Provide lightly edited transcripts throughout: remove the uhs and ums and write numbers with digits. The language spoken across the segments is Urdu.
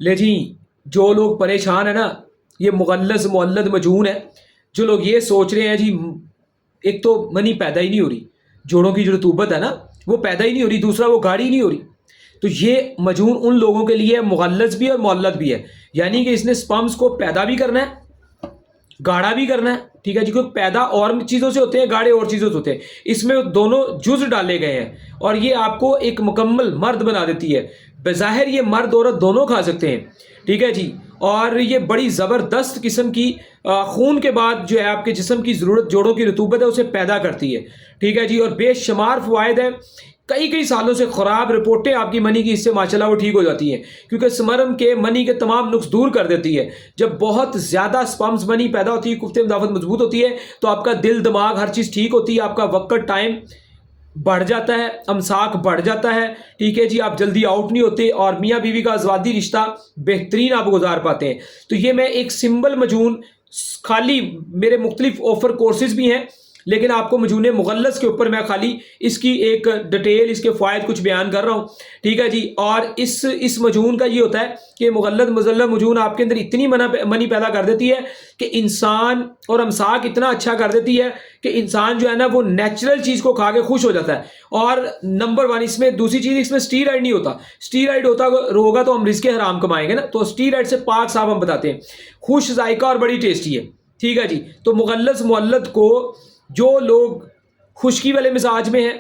لے جی جو لوگ پریشان ہیں نا، یہ مغلظ مولد مجون ہے، جو لوگ یہ سوچ رہے ہیں جی ایک تو منی پیدا ہی نہیں ہو رہی، جوڑوں کی جو رطوبت ہے نا وہ پیدا ہی نہیں ہو رہی، دوسرا وہ گاڑی نہیں ہو رہی، تو یہ مجون ان لوگوں کے لیے مغلظ بھی اور مولد بھی ہے، یعنی کہ اس نے سپمز کو پیدا بھی کرنا ہے گاڑا بھی کرنا ہے، ٹھیک ہے جی، کیونکہ پیدا اور چیزوں سے ہوتے ہیں، گاڑے اور چیزوں سے ہوتے ہیں، اس میں دونوں جز ڈالے گئے ہیں اور یہ آپ کو ایک مکمل مرد بنا دیتی ہے۔ بظاہر یہ مرد عورت دونوں کھا سکتے ہیں، ٹھیک ہے جی، اور یہ بڑی زبردست قسم کی خون کے بعد جو ہے آپ کے جسم کی ضرورت جوڑوں کی رطوبت ہے اسے پیدا کرتی ہے، ٹھیک ہے جی، اور بے شمار فوائد ہیں، کئی سالوں سے خراب رپورٹیں آپ کی منی کی اس سے ماشاءاللہ وہ ٹھیک ہو جاتی ہیں، کیونکہ سمرم کے منی کے تمام نقص دور کر دیتی ہے۔ جب بہت زیادہ سپمز منی پیدا ہوتی ہے، قوت مدافعت مضبوط ہوتی ہے، تو آپ کا دل دماغ ہر چیز ٹھیک ہوتی ہے، آپ کا وقت ٹائم بڑھ جاتا ہے، امساک بڑھ جاتا ہے، ٹھیک ہے جی، آپ جلدی آؤٹ نہیں ہوتے اور میاں بیوی کا ازواجی رشتہ بہترین آپ گزار پاتے ہیں۔ تو یہ میں ایک سمبل مجون، خالی میرے مختلف آفر کورسز بھی ہیں، لیکن آپ کو مجون مغلظ کے اوپر میں خالی اس کی ایک ڈیٹیل، اس کے فوائد کچھ بیان کر رہا ہوں، ٹھیک ہے جی، اور اس مجون کا یہ ہوتا ہے کہ مغلظ مزلہ مجون آپ کے اندر اتنی منی پیدا کر دیتی ہے کہ انسان اور امساک اتنا اچھا کر دیتی ہے کہ انسان جو ہے نا وہ نیچرل چیز کو کھا کے خوش ہو جاتا ہے۔ اور نمبر 1 اس میں دوسری چیز، اس میں اسٹیرائڈ نہیں ہوتا، اسٹیرائڈ ہوگا تو ہم رزق حرام کمائیں گے نا، تو اسٹیرائڈ سے پاک صاحب ہم بتاتے ہیں، خوش ذائقہ اور بڑی ٹیسٹی ہے، ٹھیک ہے جی۔ تو مغلظ مولد کو جو لوگ خشکی والے مزاج میں ہیں،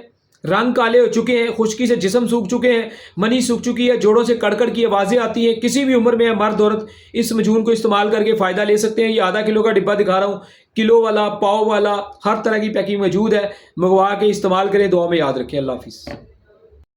رنگ کالے ہو چکے ہیں، خشکی سے جسم سوکھ چکے ہیں، منی سوکھ چکی ہے، جوڑوں سے کڑکڑ کی آوازیں آتی ہیں، کسی بھی عمر میں ہے مرد عورت اس مجون کو استعمال کر کے فائدہ لے سکتے ہیں۔ یہ آدھا کلو کا ڈبہ دکھا رہا ہوں، کلو والا، پاؤ والا، ہر طرح کی پیکنگ موجود ہے، منگوا کے استعمال کریں، دعا میں یاد رکھیں۔ اللہ حافظ۔